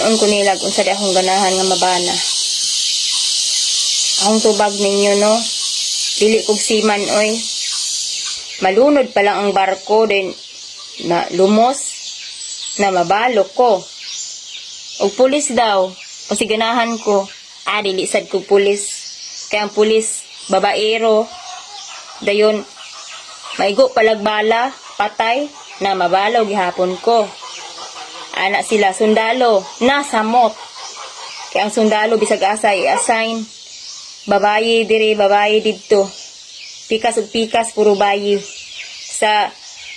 hinon ko nila kung saan akong ganahan nga mabana. Akong tubag ninyo, no? Dili kog siman, oy. Malunod pa lang ang barko, din na lumos, na mabalok ko. O pulis daw, kasi ganahan ko, dili sad kog pulis. Kaya ang pulis, babaero, dayon, maigo palagbala, patay, na mabalaw gihapon ko. Anak sila, sundalo, nasamot. Kaya ang sundalo, bisag asa, i-assign, babayi dire, babayi dito. Pikas ug pikas, puro bayi. Sa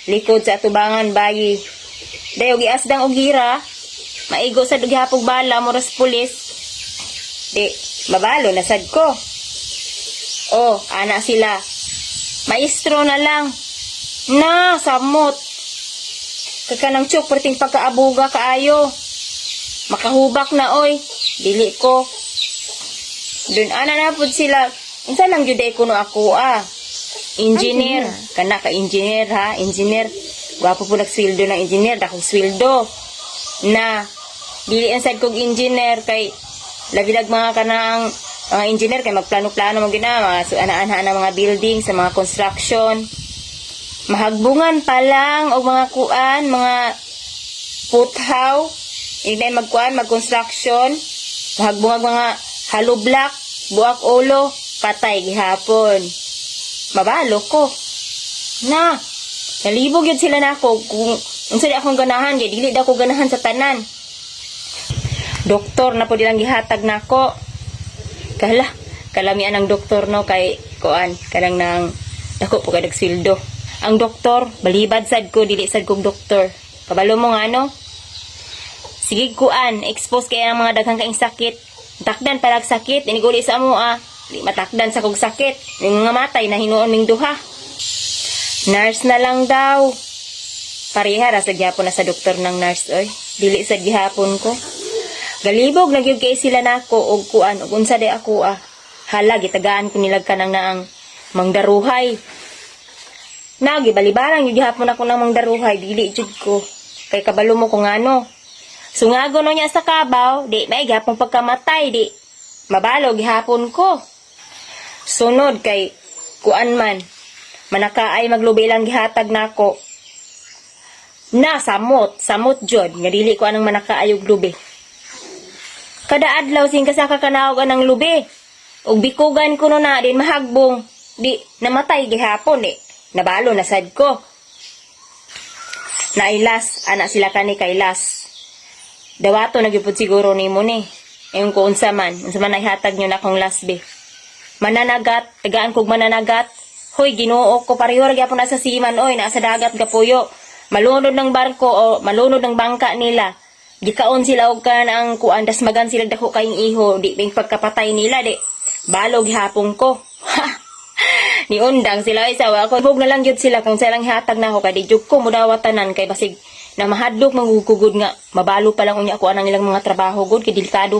likod sa atubangan, bayi. Dayo, giasdang og gira, maigo sa gihapog bala, moras pulis. Di, babalo, nasad ko. Oh, anak sila. Maestro na lang. Na, samot. Kakanang chok, perting pagkaabuga kaayo. Makahubak na, oy. Dili ko. Dun, na po sila. Unsa lang juday ko no ako, Engineer. Kana ka engineer, ha? Engineer. Gwapo po nagsweldo ng engineer. Dakong sweldo. Na, dili ang sad kong engineer kay labilag mga kanang mga engineer kay magplano-plano mo gina, mga ana-ana na mga building sa mga construction. Mahagbungan pa lang o mga kuan, mga puthaw. Hindi magkuan, mag-construction. Mahagbungag mga hollow block, buak ulo, patay gihapon. Mabalo ko. Na, nalibog yun sila na ako kung unsa di akong ganahan, kay dili da ko ganahan sa tanan. Doktor na po dilang gihatag nako. Kalamian ang doktor no kay kuan kanang nang dako po kadag sildo. Ang doktor balibad sad ko dili sad kog doktor. Kabalo mo nga no. Sige kuan, expose kay ang mga daghang kaing sakit. Takdan palag sakit, iniguli sa amo di matakdan sa kog sakit. Yung nga matay na hinuon ning duha. Nurse na lang daw. Pareha ra sa gihapon na sa doktor ng nurse oy. Dili sa gihapon ko. Galibog nagyug kay sila nako og kuan og unsa day ako hala gitagaan ko nilag kanang naang mangdaruhay. Nagibalibarang yung gihapon ako ng mangdaruhay dili jud ko. Kay kabalo mo kung ano. Sungago no niya sa kabaw, di may gihapon pagkamatay di. Mabalo gihapon ko. Sunod kay kuan man manakaay maglubi lang gihatag nako. Na samot jud nga dili ko anang manakaay og lubi. Kada adlaw sing kasaka kanawag anang lubi. Ug bikugan ko no na din mahagbong. Di namatay gihapon Nabalo na sad ko. Nailas anak sila kani kay las. Dawato nagyupod siguro nimo ni. Ewan ko unsa man naihatag nyo na akong lasbe. Mananagat, tagaan kog mananagat. Hoy, Ginoo ko pareho ra gyapon na sa siman oy, nasa dagat gapuyo. Malunod ng barko o malunod ng bangka nila. Gikaon sila og kanang kuan dasmagan sila dako kaing iho, di bing pagkapatay nila di. Balog hapon ko. Ni undang sila isa ako. Bog na lang gyud sila kung silang hatag na ako kay di jud ko mudawatanan kay basig na mahadlok mangugugod nga mabalo pa lang unya ako anang ilang mga trabaho gud kay delikado